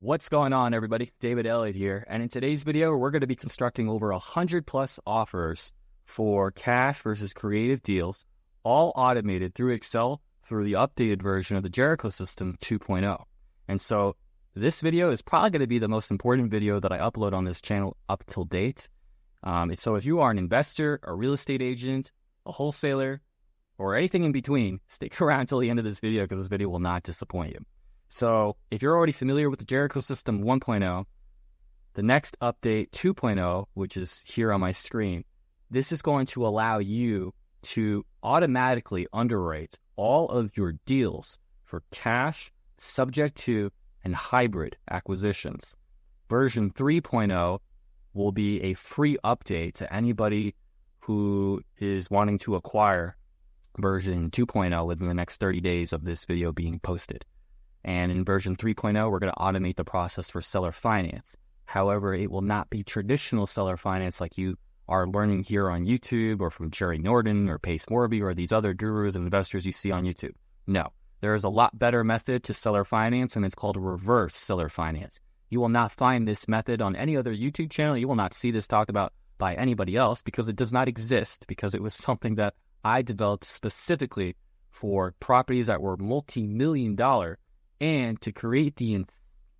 What's going on, everybody? David Elliott here, and in today's video, we're going to be constructing over 100 plus offers for cash versus creative deals, all automated through Excel through the updated version of the Jericho System 2.0. And so this video is probably going to be the most important video that I upload on this channel up till date. So if you are an investor, a real estate agent, a wholesaler, or anything in between, stick around till the end of this video because this video will not disappoint you. So if you're already familiar with the Jericho System 1.0, the next update 2.0, which is here on my screen, this is going to allow you to automatically underwrite all of your deals for cash, subject to, and hybrid acquisitions. Version 3.0 will be a free update to anybody who is wanting to acquire version 2.0 within the next 30 days of this video being posted. And in version 3.0, we're going to automate the process for seller finance. However, it will not be traditional seller finance like you are learning here on YouTube or from Jerry Norton or Pace Morby or these other gurus and investors you see on YouTube. No, there is a lot better method to seller finance, and it's called reverse seller finance. You will not find this method on any other YouTube channel. You will not see this talked about by anybody else because it does not exist, because it was something that I developed specifically for properties that were multi-million dollar, and to create the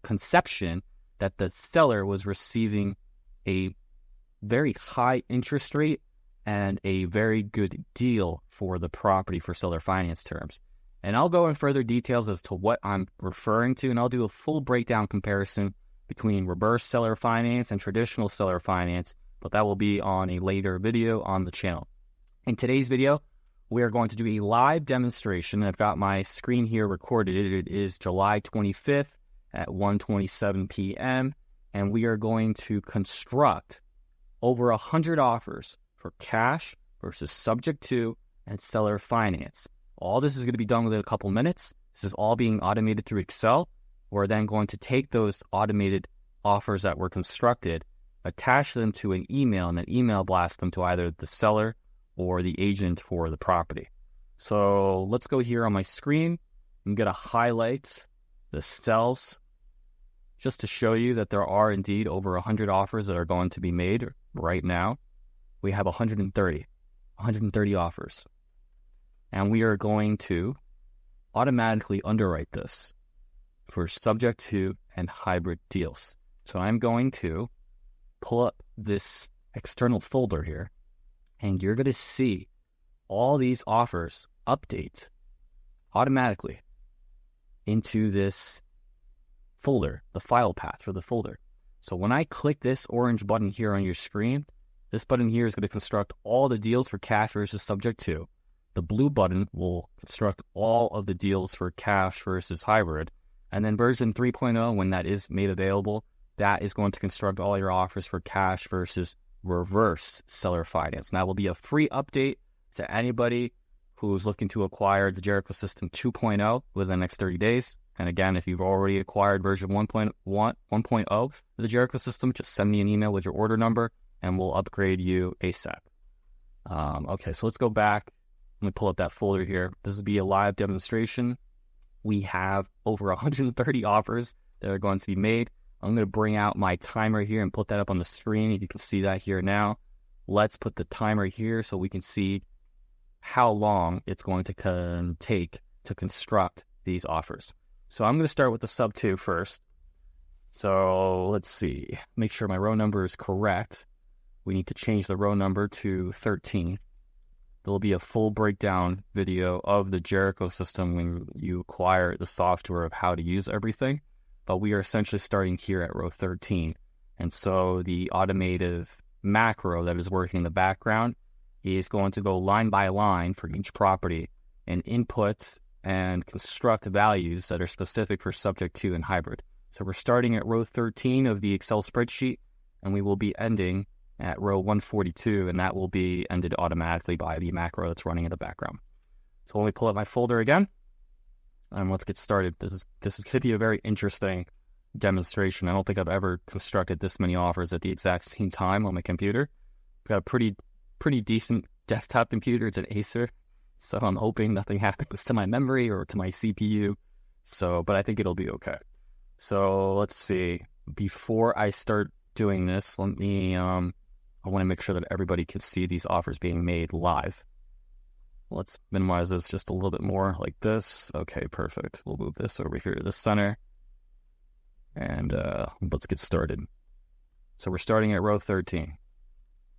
conception that the seller was receiving a very high interest rate and a very good deal for the property for seller finance terms. And I'll go in further details as to what I'm referring to, and I'll do a full breakdown comparison between reverse seller finance and traditional seller finance, but that will be on a later video on the channel. In today's video, we are going to do a live demonstration. I've got my screen here recorded. It is July 25th at 1:27 p.m. And we are going to construct over 100 offers for cash versus subject to and seller finance. All this is going to be done within a couple minutes. This is all being automated through Excel. We're then going to take those automated offers that were constructed, attach them to an email, and then email blast them to either the seller or the agent for the property. So let's go here on my screen. I'm going to highlight the cells just to show you that there are indeed over 100 offers that are going to be made right now. We have 130 offers. And we are going to automatically underwrite this for subject to and hybrid deals. So I'm going to pull up this external folder here, and you're going to see all these offers update automatically into this folder, the file path for the folder. So when I click this orange button here on your screen, this button here is going to construct all the deals for cash versus subject to. The blue button will construct all of the deals for cash versus hybrid. And then version 3.0, when that is made available, that is going to construct all your offers for cash versus reverse seller finance. And that will be a free update to anybody who's looking to acquire the Jericho System 2.0 within the next 30 days. And again, if you've already acquired version 1.0 of the Jericho System, just send me an email with your order number and we'll upgrade you ASAP. Okay, so let's go back. Let me pull up that folder here. This will be a live demonstration. We have over 130 offers that are going to be made. I'm going to bring out my timer here and put that up on the screen. You can see that here now. Let's put the timer here so we can see how long it's going to take to construct these offers. So I'm going to start with the sub 2 first. So let's see. Make sure my row number is correct. We need to change the row number to 13. There will be a full breakdown video of the Jericho System when you acquire the software of how to use everything. But we are essentially starting here at row 13. And so the automated macro that is working in the background is going to go line by line for each property and input and construct values that are specific for subject to and hybrid. So we're starting at row 13 of the Excel spreadsheet, and we will be ending at row 142, and that will be ended automatically by the macro that's running in the background. So let me pull up my folder again. And let's get started. This is going to be a very interesting demonstration. I don't think I've ever constructed this many offers at the exact same time on my computer. I've got a pretty decent desktop computer. It's an Acer, so I'm hoping nothing happens to my memory or to my CPU. But I think it'll be okay. So let's see. Before I start doing this, let me, I want to make sure that everybody can see these offers being made live. Let's minimize this just a little bit more like this. Okay, perfect. We'll move this over here to the center. And let's get started. So we're starting at row 13.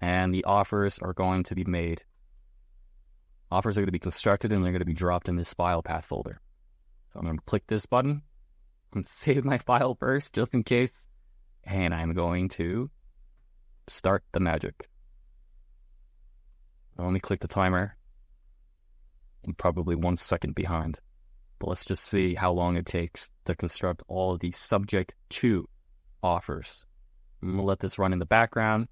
And the offers are going to be made. Offers are going to be constructed and they're going to be dropped in this file path folder. So I'm going to click this button. I'm going to save my file first just in case. And I'm going to start the magic. Let me click the timer. I'm probably 1 second behind. But let's just see how long it takes to construct all of these subject to offers. I'm going to let this run in the background,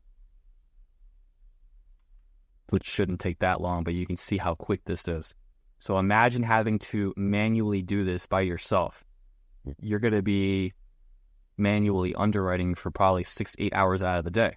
which shouldn't take that long, but you can see how quick this is. So imagine having to manually do this by yourself. You're going to be manually underwriting for probably 6 to 8 hours out of the day.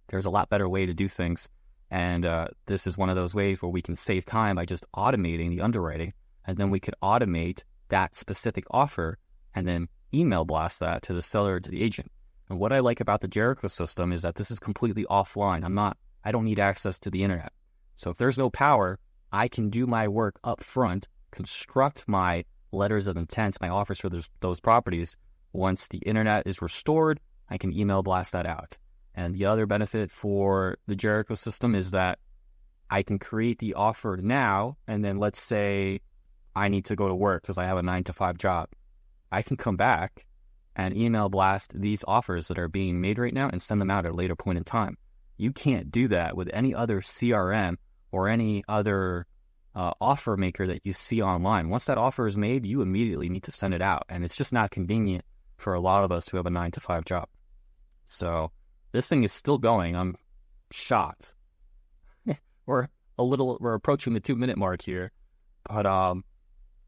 There's a lot better way to do things. And this is one of those ways where we can save time by just automating the underwriting. And then we could automate that specific offer and then email blast that to the seller or to the agent. And what I like about the Jericho system is that this is completely offline. I don't need access to the internet. So if there's no power, I can do my work up front, construct my letters of intent, my offers for those properties. Once the internet is restored, I can email blast that out. And the other benefit for the Jericho system is that I can create the offer now, and then let's say I need to go to work because I have a 9-to-5 job. I can come back and email blast these offers that are being made right now and send them out at a later point in time. You can't do that with any other CRM or any other offer maker that you see online. Once that offer is made, you immediately need to send it out, and it's just not convenient for a lot of us who have a 9-to-5 job. So this thing is still going. I'm shocked. We're approaching the 2-minute mark here, but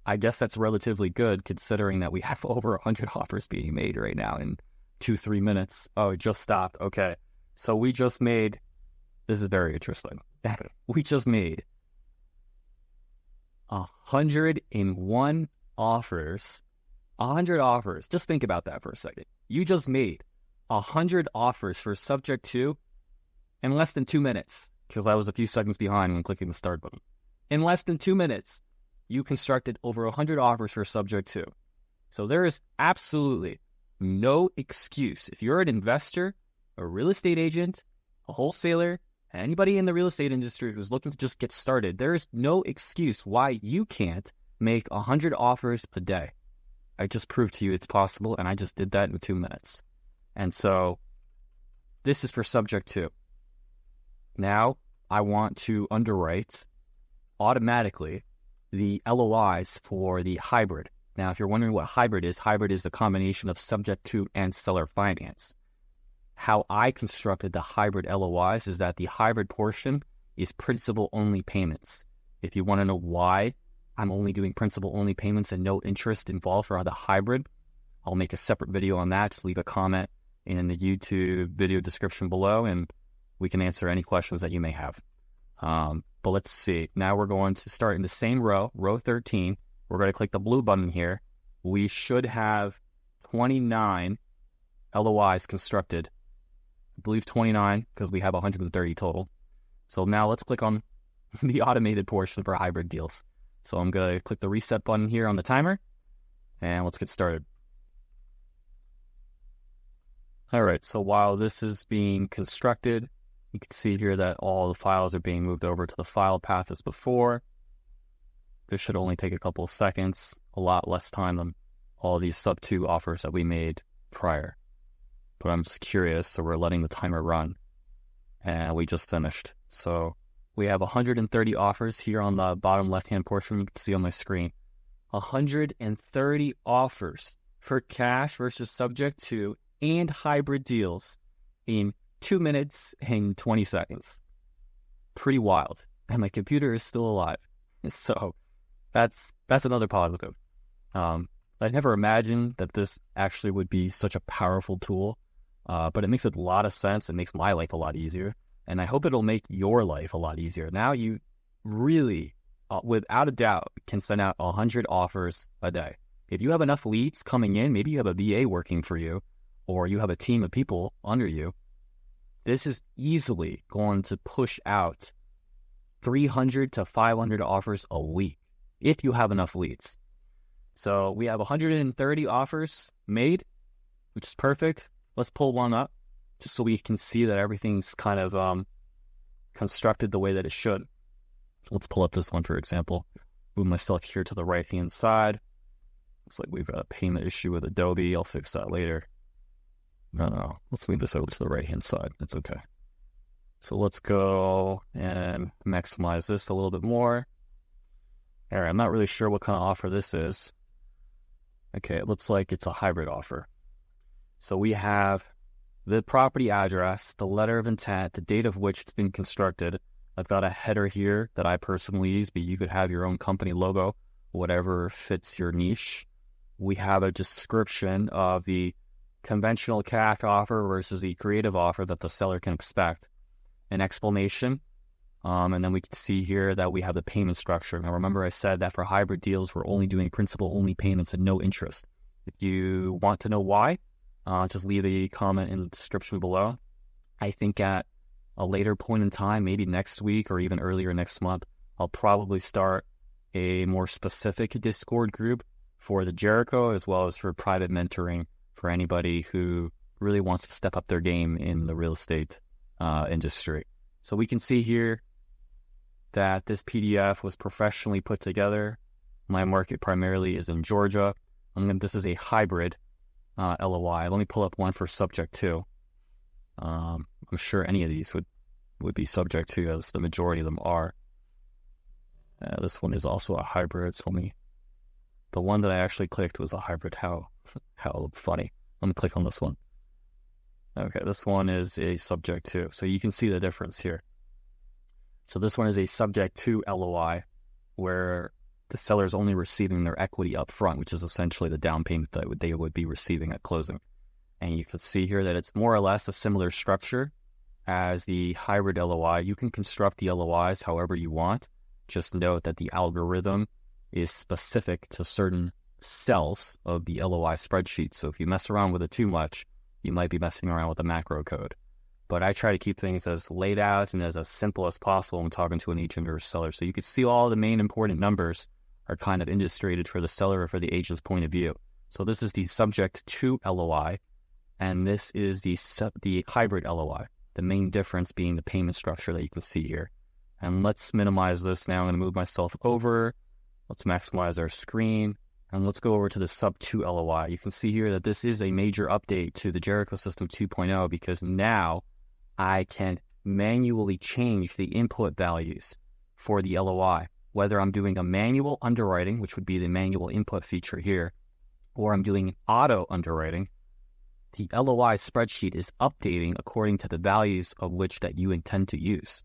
I guess that's relatively good considering that we have over 100 offers being made right now in 2-3 minutes. Oh, it just stopped. Okay. So we just made, this is very interesting. We just made 101 offers. 100 offers. Just think about that for a second. You just made 100 offers for subject to in less than 2 minutes, because I was a few seconds behind when clicking the start button. In less than 2 minutes, you constructed over 100 offers for subject to. So there is absolutely no excuse. If you're an investor, a real estate agent, a wholesaler, anybody in the real estate industry who's looking to just get started, there is no excuse why you can't make 100 offers a day. I just proved to you it's possible, and I just did that in 2 minutes. And so this is for subject to. Now I want to underwrite automatically the LOIs for the hybrid. Now, if you're wondering what hybrid is a combination of subject to and seller finance. How I constructed the hybrid LOIs is that the hybrid portion is principal-only payments. If you want to know why I'm only doing principal-only payments and no interest involved for the hybrid, I'll make a separate video on that. Just leave a comment in the YouTube video description below, and we can answer any questions that you may have. But let's see. Now we're going to start in the same row, row 13. We're going to click the blue button here. We should have 29 LOIs constructed. I believe 29 because we have 130 total. So now let's click on the automated portion for hybrid deals. So I'm going to click the reset button here on the timer, and let's get started. All right, so while this is being constructed, you can see here that all the files are being moved over to the file path as before. This should only take a couple of seconds, a lot less time than all these sub 2 offers that we made prior. But I'm just curious, so we're letting the timer run, and we just finished. So we have 130 offers here on the bottom left-hand portion you can see on my screen. 130 offers for cash versus subject to and hybrid deals in 2 minutes and 20 seconds. Pretty wild. And my computer is still alive. So that's another positive. I never imagined that this actually would be such a powerful tool, but it makes a lot of sense. It makes my life a lot easier. And I hope it'll make your life a lot easier. Now you really, without a doubt, can send out 100 offers a day. If you have enough leads coming in, maybe you have a VA working for you, or you have a team of people under you, this is easily going to push out 300 to 500 offers a week if you have enough leads. So we have 130 offers made, which is perfect. Let's pull one up just so we can see that everything's kind of constructed the way that it should. Let's pull up this one, for example. Move myself here to the right-hand side. Looks like we've got a payment issue with Adobe. I'll fix that later. No. Let's move this over to the right-hand side. That's okay. So let's go and maximize this a little bit more. All right, I'm not really sure what kind of offer this is. Okay, it looks like it's a hybrid offer. So we have the property address, the letter of intent, the date of which it's been constructed. I've got a header here that I personally use, but you could have your own company logo, whatever fits your niche. We have a description of the conventional cash offer versus the creative offer that the seller can expect, an explanation, and then we can see here that we have the payment structure. Now remember I said that for hybrid deals, we're only doing principal-only payments and no interest. If you want to know why, just leave a comment in the description below. I think at a later point in time, maybe next week or even earlier next month, I'll probably start a more specific Discord group for the Jericho as well as for private mentoring for anybody who really wants to step up their game in the real estate industry. So we can see here that this PDF was professionally put together. My market primarily is in Georgia. This is a hybrid LOI. Let me pull up one for subject to. I'm sure any of these would be subject to, as the majority of them are. This one is also a hybrid. So the one that I actually clicked was a hybrid. How funny. Let me click on this one. Okay, this one is a subject to. So you can see the difference here. So this one is a subject to LOI, where the seller is only receiving their equity up front, which is essentially the down payment that they would be receiving at closing. And you can see here that it's more or less a similar structure as the hybrid LOI. You can construct the LOIs however you want. Just note that the algorithm is specific to certain cells of the LOI spreadsheet. So if you mess around with it too much, you might be messing around with the macro code. But I try to keep things as laid out and as simple as possible when talking to an agent or a seller. So you can see all the main important numbers are kind of illustrated for the seller or for the agent's point of view. So this is the subject to LOI, and this is the hybrid LOI, the main difference being the payment structure that you can see here. And let's minimize this now. I'm going to move myself over. Let's maximize our screen. And let's go over to the sub 2 LOI. You can see here that this is a major update to the Jericho System 2.0 because now I can manually change the input values for the LOI, whether I'm doing a manual underwriting, which would be the manual input feature here, or I'm doing auto underwriting. The LOI spreadsheet is updating according to the values of which that you intend to use.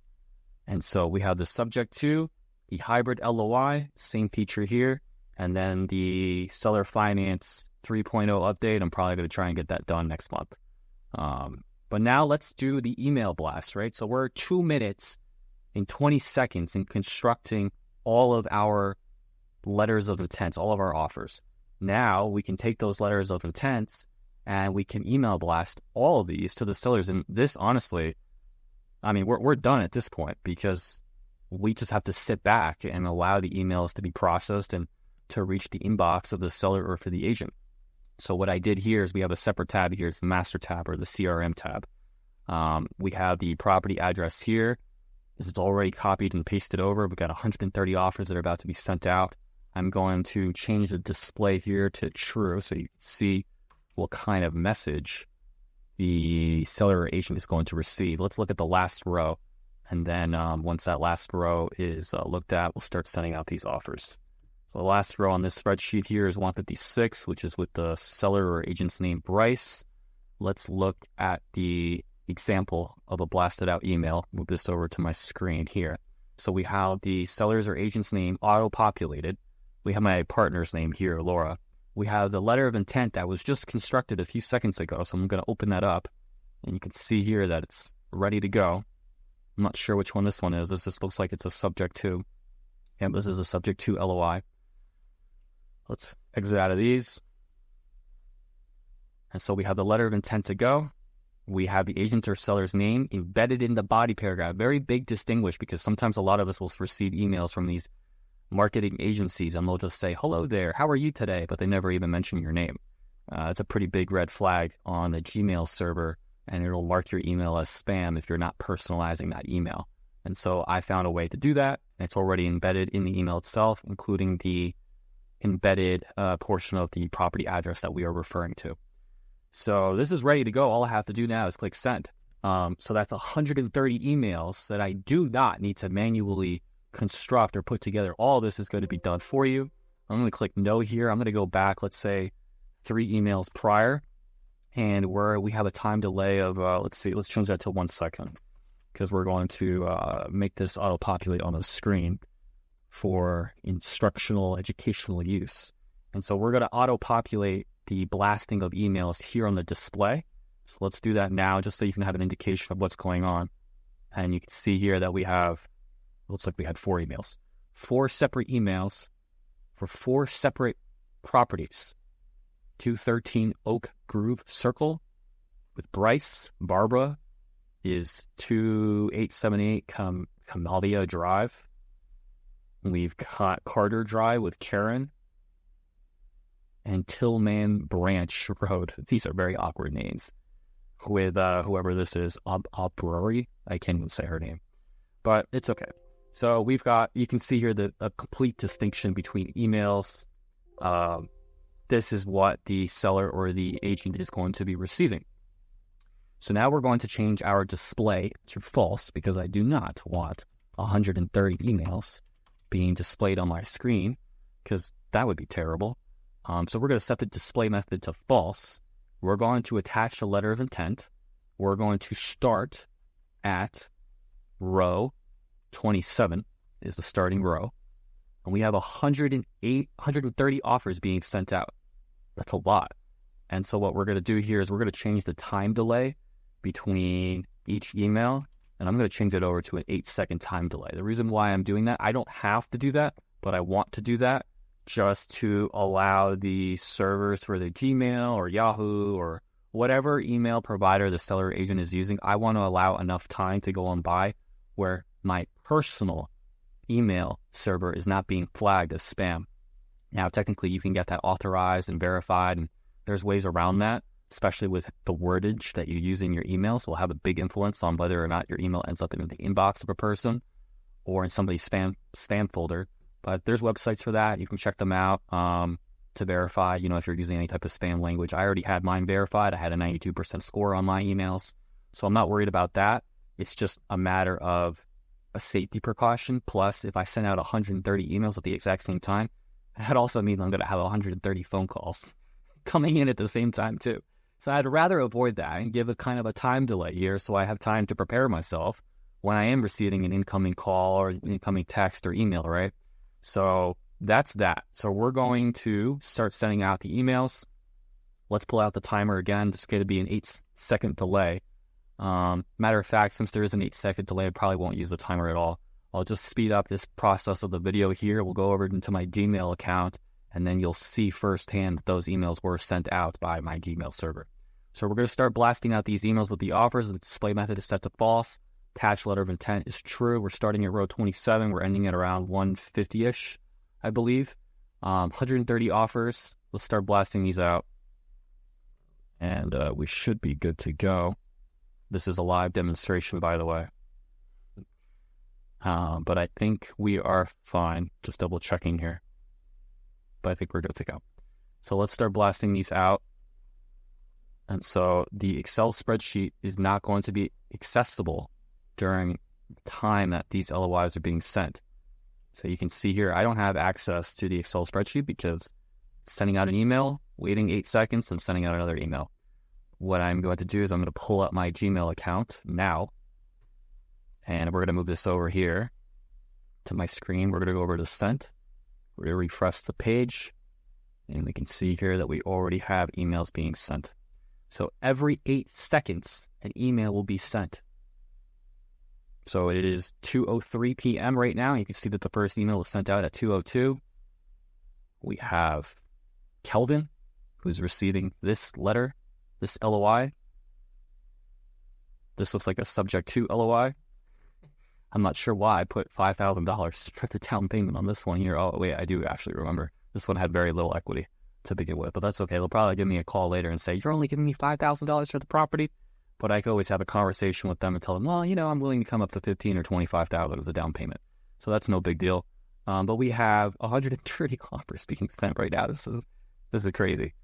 And so we have the subject to, the hybrid LOI, same feature here, and then the seller finance 3.0 update. I'm probably going to try and get that done next month. But now let's do the email blast, right? So we're 2 minutes and 20 seconds in constructing all of our letters of intent, all of our offers. Now we can take those letters of intent and we can email blast all of these to the sellers. And this, honestly, I mean, we're done at this point because we just have to sit back and allow the emails to be processed and to reach the inbox of the seller or for the agent. So what I did here is we have a separate tab here. It's the master tab or the CRM tab. We have the property address here. This is already copied and pasted over. We've got 130 offers that are about to be sent out. I'm going to change the display here to true so you can see what kind of message the seller or agent is going to receive. Let's look at the last row. And then once that last row is looked at, we'll start sending out these offers. So the last row on this spreadsheet here is 156, which is with the seller or agent's name, Bryce. Let's look at the example of a blasted out email. Move this over to my screen here. So we have the seller's or agent's name auto-populated. We have my partner's name here, Laura. We have the letter of intent that was just constructed a few seconds ago. So I'm going to open that up and you can see here that it's ready to go. I'm not sure which one this one is. This just looks like it's a subject to. Yeah, this is a subject to LOI. Let's exit out of these. And so we have the letter of intent to go. We have the agent or seller's name embedded in the body paragraph. Very big distinguish, because sometimes a lot of us will receive emails from these marketing agencies and they'll just say, hello there, how are you today? But they never even mention your name. It's a pretty big red flag on the Gmail server, and it'll mark your email as spam if you're not personalizing that email. And so I found a way to do that. It's already embedded in the email itself, including the embedded portion of the property address that we are referring to. So this is ready to go. All I have to do now is click send. So that's 130 emails that I do not need to manually construct or put together. All this is going to be done for you. I'm going to click no here. I'm going to go back, let's say 3 emails prior, and where we have a time delay of, let's change that to 1 second, because we're going to make this auto-populate on the screen for instructional, educational use. And so we're going to auto-populate the blasting of emails here on the display. So let's do that now, just so you can have an indication of what's going on. And you can see here that we have, looks like we had 4 emails. 4 separate emails for 4 separate properties. 213 Oak Grove Circle with Bryce. Barbara is 2878 Camellia Drive. We've got Carter Drive with Karen. And Tillman Branch Road. These are very awkward names. With whoever this is, Aubrey. I can't even say her name, but it's okay. So we've got, you can see here a complete distinction between emails. This is what the seller or the agent is going to be receiving. So now we're going to change our display to false, because I do not want 130 emails being displayed on my screen, because that would be terrible. So we're going to set the display method to false. We're going to attach a letter of intent. We're going to start at row 27 is the starting row. And we have 130 offers being sent out. That's a lot. And so what we're going to do here is we're going to change the time delay between each email. And I'm going to change it over to an 8-second time delay. The reason why I'm doing that, I don't have to do that, but I want to do that, just to allow the servers for the Gmail or Yahoo or whatever email provider the seller agent is using. I want to allow enough time to go on by where my personal email server is not being flagged as spam. Now, technically, you can get that authorized and verified, and there's ways around that, especially with the wordage that you use in your emails will have a big influence on whether or not your email ends up in the inbox of a person or in somebody's spam folder. But there's websites for that. You can check them out to verify, if you're using any type of spam language. I already had mine verified. I had a 92% score on my emails. So I'm not worried about that. It's just a matter of a safety precaution. Plus, if I send out 130 emails at the exact same time, that also means I'm going to have 130 phone calls coming in at the same time too. So I'd rather avoid that and give a kind of a time delay here so I have time to prepare myself when I am receiving an incoming call or incoming text or email, right? So that's that. So we're going to start sending out the emails. Let's pull out the timer again. It's going to be an 8-second delay. Matter of fact, since there is an 8-second delay, I probably won't use the timer at all. I'll just speed up this process of the video here. We'll go over into my Gmail account, and then you'll see firsthand that those emails were sent out by my Gmail server. So we're going to start blasting out these emails with the offers. The display method is set to false. Attached letter of intent is true. We're starting at row 27. We're ending at around 150-ish, I believe. 130 offers. Let's start blasting these out. And we should be good to go. This is a live demonstration, by the way. But I think we are fine. Just double checking here. But I think we're good to go. So let's start blasting these out. And so the Excel spreadsheet is not going to be accessible during the time that these LOIs are being sent. So you can see here, I don't have access to the Excel spreadsheet because it's sending out an email, waiting 8 seconds, and sending out another email. What I'm going to do is I'm going to pull up my Gmail account now, and we're going to move this over here to my screen. We're going to go over to sent. We're going to refresh the page, and we can see here that we already have emails being sent. So every 8 seconds, an email will be sent. So it is 2:03 p.m. right now. You can see that the first email was sent out at 2:02. We have Kelvin, who's receiving this letter, this LOI. This looks like a subject to LOI. I'm not sure why I put $5,000 for the down payment on this one here. Oh, wait, I do actually remember. This one had very little equity to begin with, but that's okay. They'll probably give me a call later and say, you're only giving me $5,000 for the property. But I could always have a conversation with them and tell them, well, I'm willing to come up to $15,000 or $25,000 as a down payment. So that's no big deal. But we have 130 offers being sent right now. This is crazy.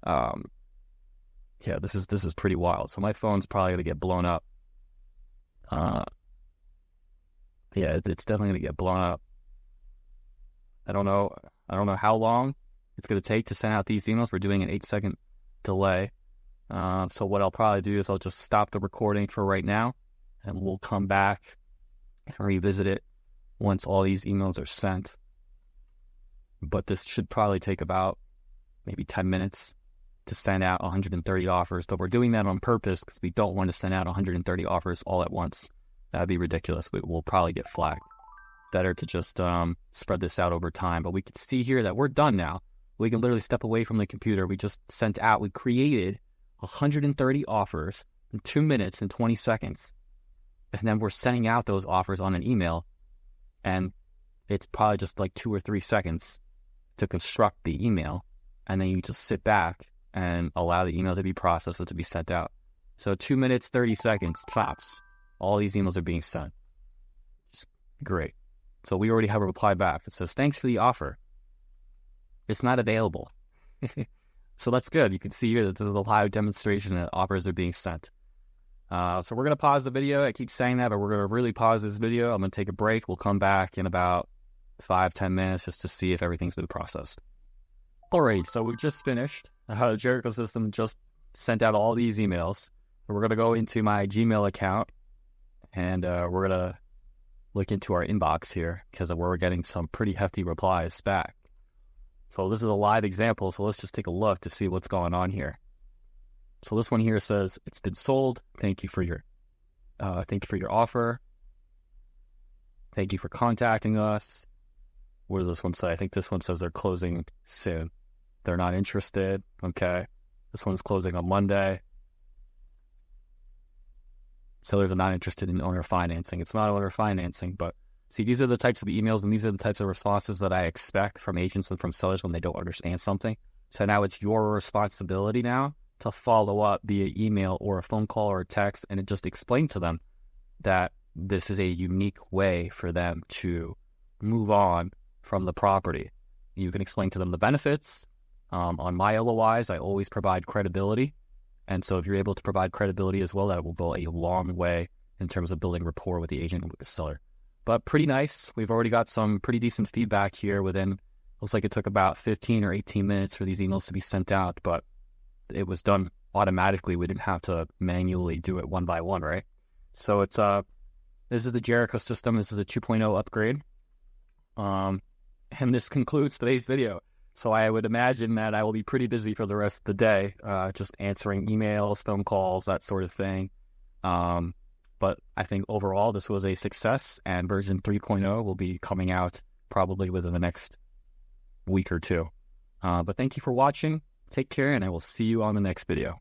Yeah, this is pretty wild. So my phone's probably gonna get blown up. Yeah, it's definitely gonna get blown up. I don't know how long it's gonna take to send out these emails. We're doing an 8-second delay. So what I'll probably do is I'll just stop the recording for right now, and we'll come back and revisit it once all these emails are sent. But this should probably take about maybe 10 minutes to send out 130 offers. But we're doing that on purpose because we don't want to send out 130 offers all at once. That'd be ridiculous. We'll probably get flagged. Better to just spread this out over time. But we can see here that we're done now. We can literally step away from the computer. We just sent out, we created 130 offers in 2 minutes and 20 seconds. And then we're sending out those offers on an email. And it's probably just like 2 or 3 seconds to construct the email. And then you just sit back and allow the email to be processed and to be sent out. So 2 minutes, 30 seconds, tops. All these emails are being sent. It's great. So we already have a reply back. It says, thanks for the offer. It's not available. So that's good. You can see here that this is a live demonstration that offers are being sent. So we're going to pause the video. I keep saying that, but we're going to really pause this video. I'm going to take a break. We'll come back in about 5-10 minutes just to see if everything's been processed. Alright, so we just finished. The Jericho system just sent out all these emails. So we're going to go into my Gmail account, and we're going to look into our inbox here because we're getting some pretty hefty replies back. So this is a live example, so let's just take a look to see what's going on here. So this one here says, it's been sold. Thank you for your offer. Thank you for contacting us. What does this one say? I think this one says they're closing soon. They're not interested. Okay. This one's closing on Monday. Sellers are not interested in owner financing. It's not owner financing, but see, these are the types of emails and these are the types of responses that I expect from agents and from sellers when they don't understand something. So now it's your responsibility now to follow up via email or a phone call or a text and just explain to them that this is a unique way for them to move on from the property. You can explain to them the benefits. On my LOIs, I always provide credibility. And so if you're able to provide credibility as well, that will go a long way in terms of building rapport with the agent and with the seller. But pretty nice. We've already got some pretty decent feedback here within, looks like it took about 15 or 18 minutes for these emails to be sent out, but it was done automatically. We didn't have to manually do it one by one, right? So it's this is the Jericho system. This is a 2.0 upgrade. And this concludes today's video. So I would imagine that I will be pretty busy for the rest of the day, just answering emails, phone calls, that sort of thing. But I think overall this was a success, and version 3.0 will be coming out probably within the next week or two. But thank you for watching. Take care, and I will see you on the next video.